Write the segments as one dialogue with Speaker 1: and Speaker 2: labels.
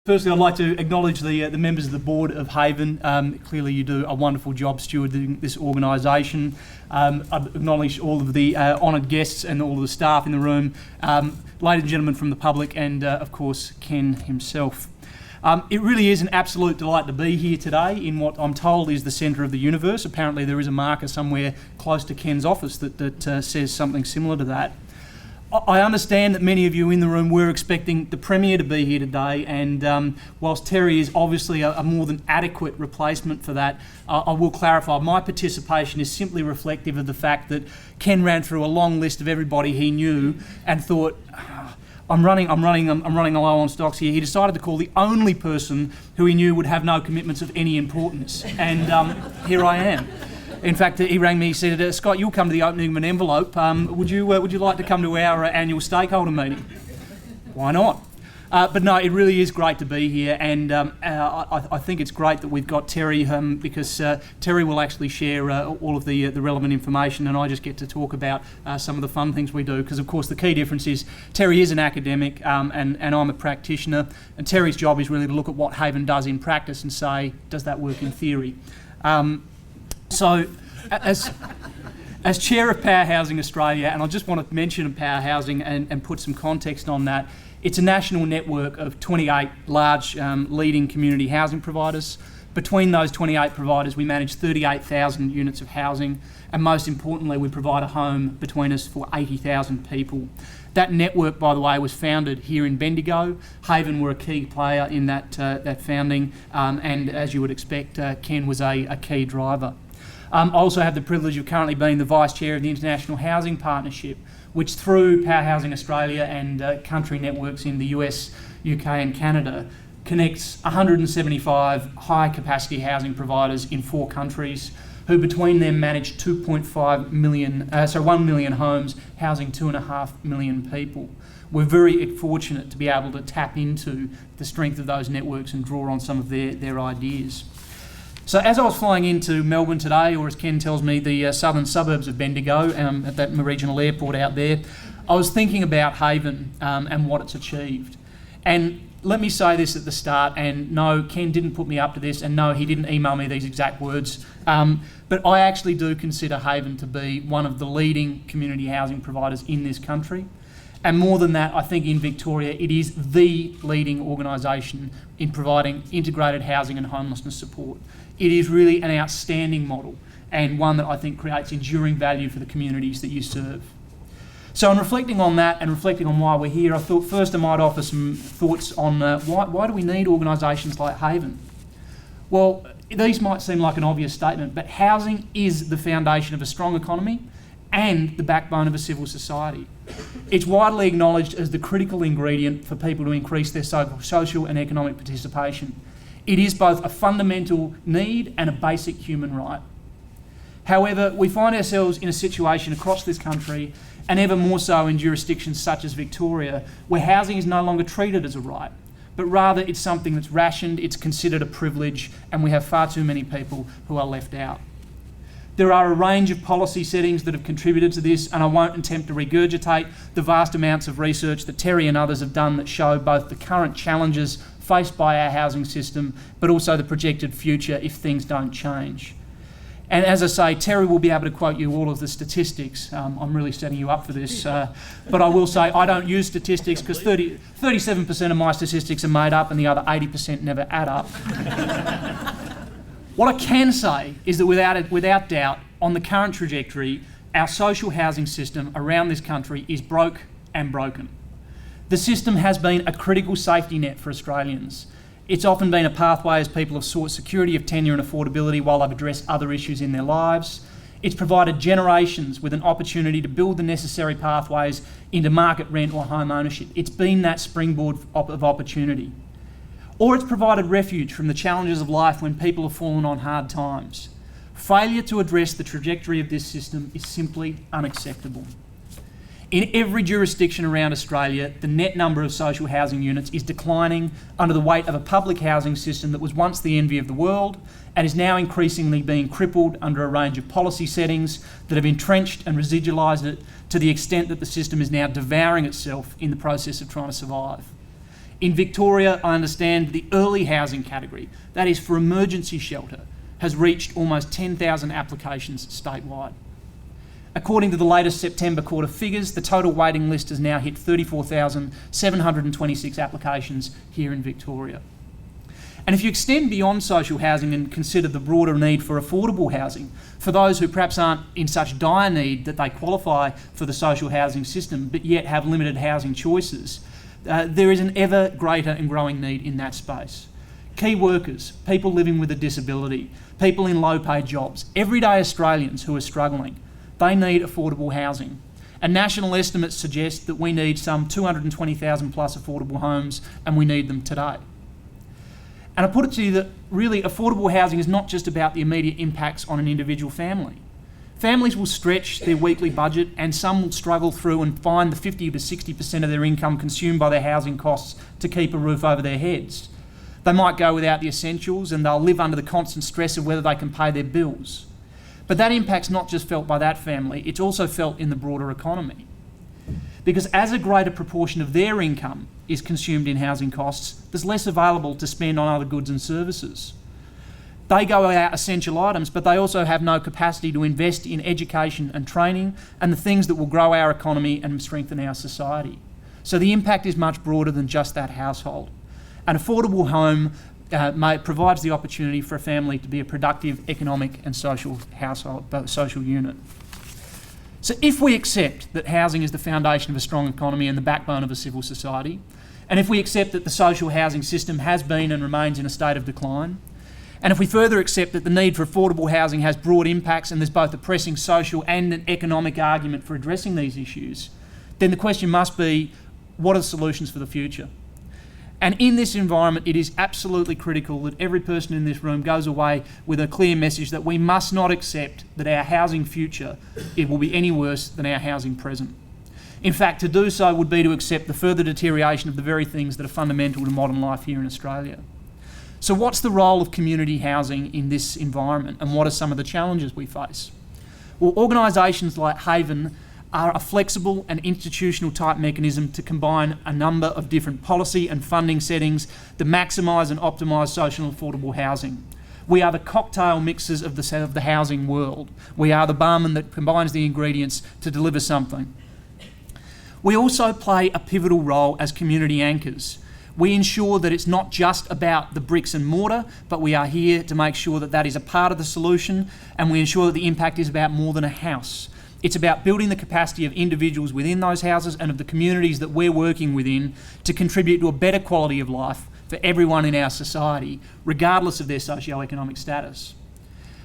Speaker 1: Firstly, I'd like to acknowledge the members of the board of Haven. Clearly you do a wonderful job stewarding this organisation. I'd acknowledge all of the honoured guests and all of the staff in the room, ladies and gentlemen from the public, and of course Ken himself. It really is an absolute delight to be here today in what I'm told is the centre of the universe. Apparently there is a marker somewhere close to Ken's office that says something similar to that. I understand that many of you in the room were expecting the Premier to be here today, and whilst Terry is obviously a more than adequate replacement for that, I will clarify my participation is simply reflective of the fact that Ken ran through a long list of everybody he knew and thought, I'm running low on stocks here. He decided to call the only person who he knew would have no commitments of any importance, and here I am. In fact, he rang me, he said, Scott, you'll come to the opening of an envelope. Would you like to come to our annual stakeholder meeting? Why not? But no, it really is great to be here, and I think it's great that we've got Terry, because Terry will actually share all of the relevant information, and I just get to talk about some of the fun things we do, because of course the key difference is Terry is an academic and I'm a practitioner, and Terry's job is really to look at what Haven does in practice and say, does that work in theory? So, as Chair of Power Housing Australia, and I just want to mention Power Housing and put some context on that, it's a national network of 28 large leading community housing providers. Between those 28 providers, we manage 38,000 units of housing, and most importantly, we provide a home between us for 80,000 people. That network, by the way, was founded here in Bendigo. Haven were a key player in that founding, and as you would expect, Ken was a key driver. I also have the privilege of currently being the Vice Chair of the International Housing Partnership, which through Power Housing Australia and country networks in the US, UK and Canada, connects 175 high-capacity housing providers in 4 countries, who between them manage 1 million homes, housing 2.5 million people. We're very fortunate to be able to tap into the strength of those networks and draw on some of their ideas. So as I was flying into Melbourne today, or as Ken tells me, the southern suburbs of Bendigo, at that regional airport out there, I was thinking about Haven and what it's achieved. And let me say this at the start, and no, Ken didn't put me up to this, and no, he didn't email me these exact words, but I actually do consider Haven to be one of the leading community housing providers in this country. And more than that, I think in Victoria, it is the leading organisation in providing integrated housing and homelessness support. It is really an outstanding model, and one that I think creates enduring value for the communities that you serve. So in reflecting on that and reflecting on why we're here, I thought first I might offer some thoughts on why do we need organisations like Haven? Well, these might seem like an obvious statement, but housing is the foundation of a strong economy and the backbone of a civil society. It's widely acknowledged as the critical ingredient for people to increase their social and economic participation. It is both a fundamental need and a basic human right. However, we find ourselves in a situation across this country, and ever more so in jurisdictions such as Victoria, where housing is no longer treated as a right, but rather it's something that's rationed, it's considered a privilege, and we have far too many people who are left out. There are a range of policy settings that have contributed to this, and I won't attempt to regurgitate the vast amounts of research that Terry and others have done that show both the current challenges faced by our housing system, but also the projected future if things don't change. And as I say, Terry will be able to quote you all of the statistics. I'm really setting you up for this, but I will say I don't use statistics because 37% of my statistics are made up and the other 80% never add up. What I can say is that without doubt, on the current trajectory, our social housing system around this country is broke and broken. The system has been a critical safety net for Australians. It's often been a pathway as people have sought security of tenure and affordability while they've addressed other issues in their lives. It's provided generations with an opportunity to build the necessary pathways into market rent or home ownership. It's been that springboard of opportunity. Or it's provided refuge from the challenges of life when people have fallen on hard times. Failure to address the trajectory of this system is simply unacceptable. In every jurisdiction around Australia, the net number of social housing units is declining under the weight of a public housing system that was once the envy of the world and is now increasingly being crippled under a range of policy settings that have entrenched and residualised it to the extent that the system is now devouring itself in the process of trying to survive. In Victoria, I understand the early housing category, that is for emergency shelter, has reached almost 10,000 applications statewide. According to the latest September quarter figures, the total waiting list has now hit 34,726 applications here in Victoria. And if you extend beyond social housing and consider the broader need for affordable housing, for those who perhaps aren't in such dire need that they qualify for the social housing system but yet have limited housing choices, there is an ever greater and growing need in that space. Key workers, people living with a disability, people in low-paid jobs, everyday Australians who are struggling, they need affordable housing. And national estimates suggest that we need some 220,000 plus affordable homes, and we need them today. And I put it to you that really affordable housing is not just about the immediate impacts on an individual family. Families will stretch their weekly budget, and some will struggle through and find the 50 to 60% of their income consumed by their housing costs to keep a roof over their heads. They might go without the essentials, and they'll live under the constant stress of whether they can pay their bills. But that impact's not just felt by that family, it's also felt in the broader economy. Because as a greater proportion of their income is consumed in housing costs, there's less available to spend on other goods and services. They go without essential items, but they also have no capacity to invest in education and training and the things that will grow our economy and strengthen our society. So the impact is much broader than just that household. An affordable home provides the opportunity for a family to be a productive economic and social social unit. So if we accept that housing is the foundation of a strong economy and the backbone of a civil society, and if we accept that the social housing system has been and remains in a state of decline, and if we further accept that the need for affordable housing has broad impacts and there's both a pressing social and an economic argument for addressing these issues, then the question must be, what are the solutions for the future? And in this environment, it is absolutely critical that every person in this room goes away with a clear message that we must not accept that our housing future will be any worse than our housing present. In fact, to do so would be to accept the further deterioration of the very things that are fundamental to modern life here in Australia. So what's the role of community housing in this environment, and what are some of the challenges we face? Well, organisations like Haven are a flexible and institutional type mechanism to combine a number of different policy and funding settings to maximise and optimise social and affordable housing. We are the cocktail mixers of the housing world. We are the barman that combines the ingredients to deliver something. We also play a pivotal role as community anchors. We ensure that it's not just about the bricks and mortar, but we are here to make sure that that is a part of the solution, and we ensure that the impact is about more than a house. It's about building the capacity of individuals within those houses and of the communities that we're working within to contribute to a better quality of life for everyone in our society, regardless of their socio-economic status.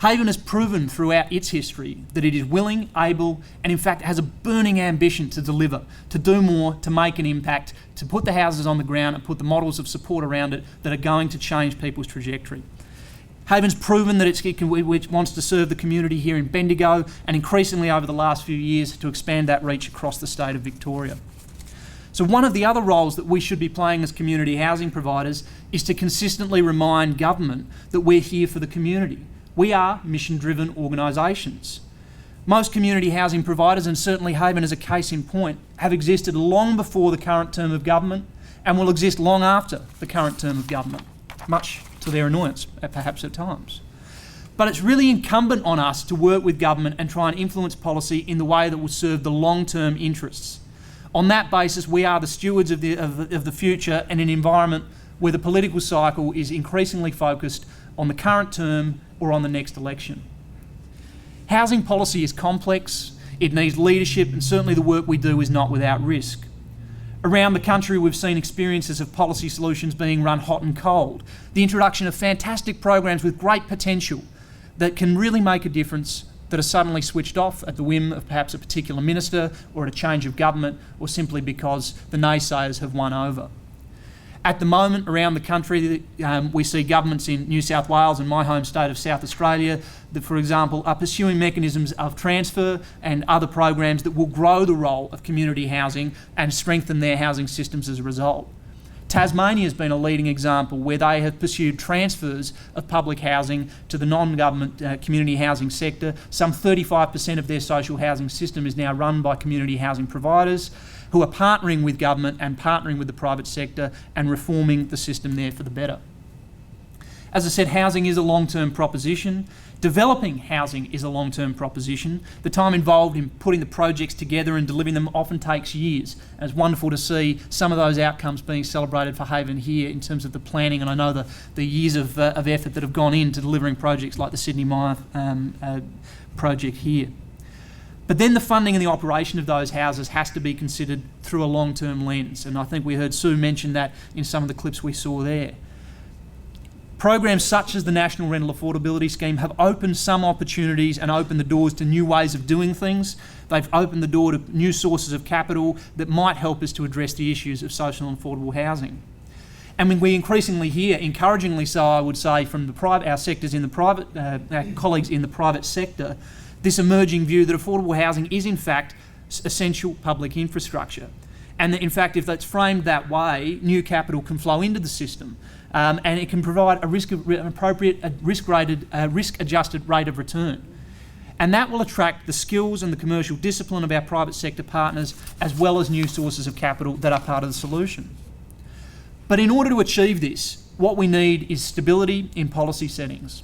Speaker 1: Haven has proven throughout its history that it is willing, able, and in fact has a burning ambition to deliver, to do more, to make an impact, to put the houses on the ground and put the models of support around it that are going to change people's trajectory. Haven's proven that it wants to serve the community here in Bendigo, and increasingly over the last few years to expand that reach across the state of Victoria. So one of the other roles that we should be playing as community housing providers is to consistently remind government that we're here for the community. We are mission-driven organisations. Most community housing providers, and certainly Haven as a case in point, have existed long before the current term of government and will exist long after the current term of government, much to their annoyance, perhaps at times. But it's really incumbent on us to work with government and try and influence policy in the way that will serve the long-term interests. On that basis, we are the stewards of the future in an environment where the political cycle is increasingly focused on the current term or on the next election. Housing policy is complex, it needs leadership, and certainly the work we do is not without risk. Around the country, we've seen experiences of policy solutions being run hot and cold. The introduction of fantastic programs with great potential that can really make a difference that are suddenly switched off at the whim of perhaps a particular minister or at a change of government, or simply because the naysayers have won over. At the moment, around the country, we see governments in New South Wales and my home state of South Australia that, for example, are pursuing mechanisms of transfer and other programs that will grow the role of community housing and strengthen their housing systems as a result. Tasmania has been a leading example where they have pursued transfers of public housing to the non-government community housing sector. Some 35% of their social housing system is now run by community housing providers. who are partnering with government and partnering with the private sector and reforming the system there for the better. As I said, housing is a long-term proposition. Developing housing is a long-term proposition. The time involved in putting the projects together and delivering them often takes years. And it's wonderful to see some of those outcomes being celebrated for Haven here in terms of the planning, and I know the years of effort that have gone into delivering projects like the Sydney Mire project here. But then the funding and the operation of those houses has to be considered through a long-term lens, and I think we heard Sue mention that in some of the clips we saw there. Programs such as the National Rental Affordability Scheme have opened some opportunities and opened the doors to new ways of doing things. They've opened the door to new sources of capital that might help us to address the issues of social and affordable housing. And when we increasingly hear, encouragingly so I would say, from our sectors in the private, our colleagues in the private sector, this emerging view that affordable housing is in fact essential public infrastructure. And that in fact, if that's framed that way, new capital can flow into the system. And it can provide an appropriate risk-adjusted rate of return. And that will attract the skills and the commercial discipline of our private sector partners, as well as new sources of capital that are part of the solution. But in order to achieve this, what we need is stability in policy settings.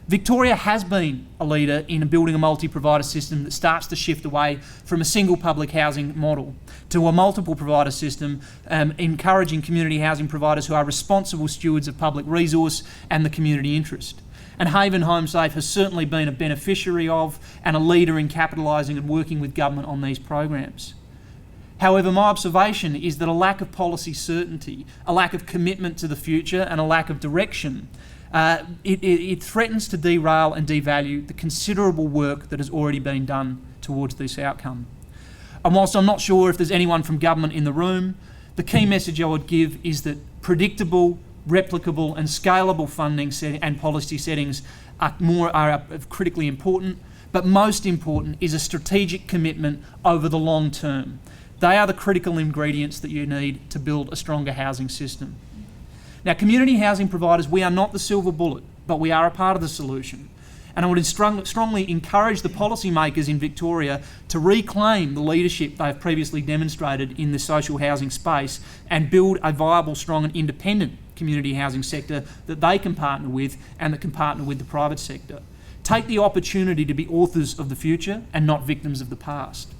Speaker 1: Victoria has been a leader in building a multi-provider system that starts to shift away from a single public housing model to a multiple provider system, encouraging community housing providers who are responsible stewards of public resource and the community interest. And Haven HomeSafe has certainly been a beneficiary of and a leader in capitalising and working with government on these programs. However, my observation is that a lack of policy certainty, a lack of commitment to the future and a lack of direction it threatens to derail and devalue the considerable work that has already been done towards this outcome. And whilst I'm not sure if there's anyone from government in the room, the key message I would give is that predictable, replicable and scalable funding and policy settings are critically important, but most important is a strategic commitment over the long term. They are the critical ingredients that you need to build a stronger housing system. Now, community housing providers, we are not the silver bullet, but we are a part of the solution. And I would strongly encourage the policymakers in Victoria to reclaim the leadership they've previously demonstrated in the social housing space and build a viable, strong and independent community housing sector that they can partner with and that can partner with the private sector. Take the opportunity to be authors of the future and not victims of the past.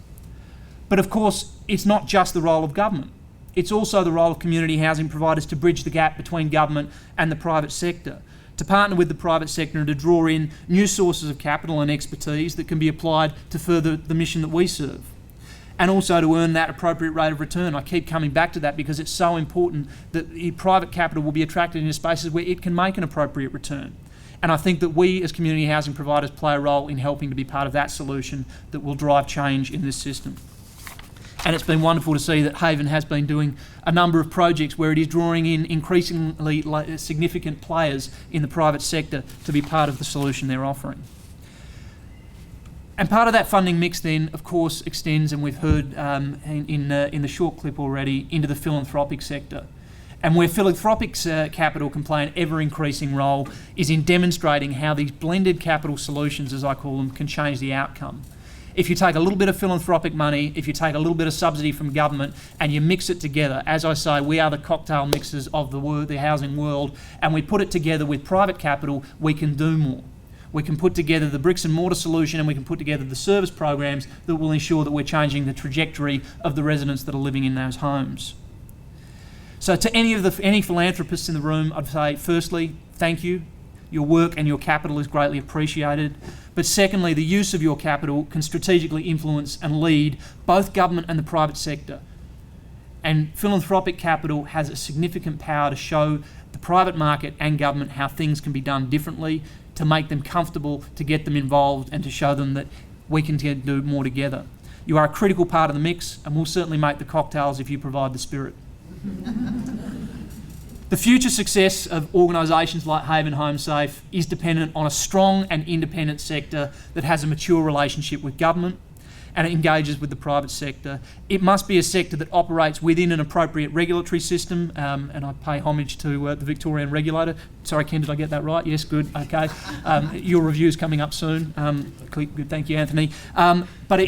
Speaker 1: But of course, it's not just the role of government. It's also the role of community housing providers to bridge the gap between government and the private sector, to partner with the private sector and to draw in new sources of capital and expertise that can be applied to further the mission that we serve, and also to earn that appropriate rate of return. I keep coming back to that because it's so important that private capital will be attracted into spaces where it can make an appropriate return. And I think that we as community housing providers play a role in helping to be part of that solution that will drive change in this system. And it's been wonderful to see that Haven has been doing a number of projects where it is drawing in increasingly significant players in the private sector to be part of the solution they're offering. And part of that funding mix then, of course, extends, and we've heard in the short clip already, into the philanthropic sector. And where philanthropic capital can play an ever-increasing role is in demonstrating how these blended capital solutions, as I call them, can change the outcome. If you take a little bit of philanthropic money, if you take a little bit of subsidy from government and you mix it together, as I say, we are the cocktail mixers of the housing world, and we put it together with private capital, we can do more. We can put together the bricks and mortar solution and we can put together the service programs that will ensure that we're changing the trajectory of the residents that are living in those homes. So to any philanthropists in the room, I'd say, firstly, thank you. Your work and your capital is greatly appreciated. But secondly, the use of your capital can strategically influence and lead both government and the private sector. And philanthropic capital has a significant power to show the private market and government how things can be done differently, to make them comfortable, to get them involved and to show them that we can do more together. You are a critical part of the mix and we'll certainly make the cocktails if you provide the spirit. The future success of organisations like Haven HomeSafe is dependent on a strong and independent sector that has a mature relationship with government and it engages with the private sector. It must be a sector that operates within an appropriate regulatory system, and I pay homage to the Victorian regulator. Sorry, Ken, did I get that right? Yes, good, okay. Your review's coming up soon. Good, thank you, Anthony. But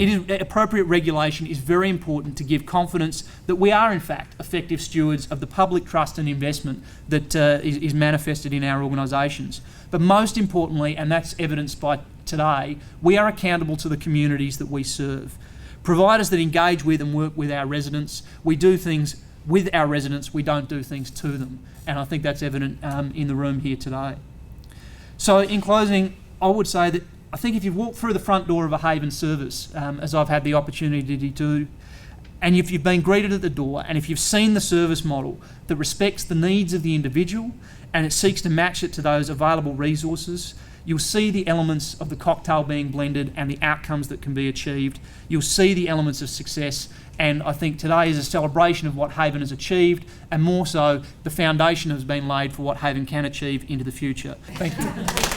Speaker 1: appropriate regulation is very important to give confidence that we are, in fact, effective stewards of the public trust and investment that is manifested in our organisations. But most importantly, and that's evidenced by today, we are accountable to the communities that we serve. Providers that engage with and work with our residents, we do things with our residents, we don't do things to them. And I think that's evident in the room here today. So in closing, I would say that I think if you've walked through the front door of a Haven service, as I've had the opportunity to do, and if you've been greeted at the door, and if you've seen the service model that respects the needs of the individual and it seeks to match it to those available resources, you'll see the elements of the cocktail being blended and the outcomes that can be achieved. You'll see the elements of success, and I think today is a celebration of what Haven has achieved, and more so, the foundation has been laid for what Haven can achieve into the future. Thank you.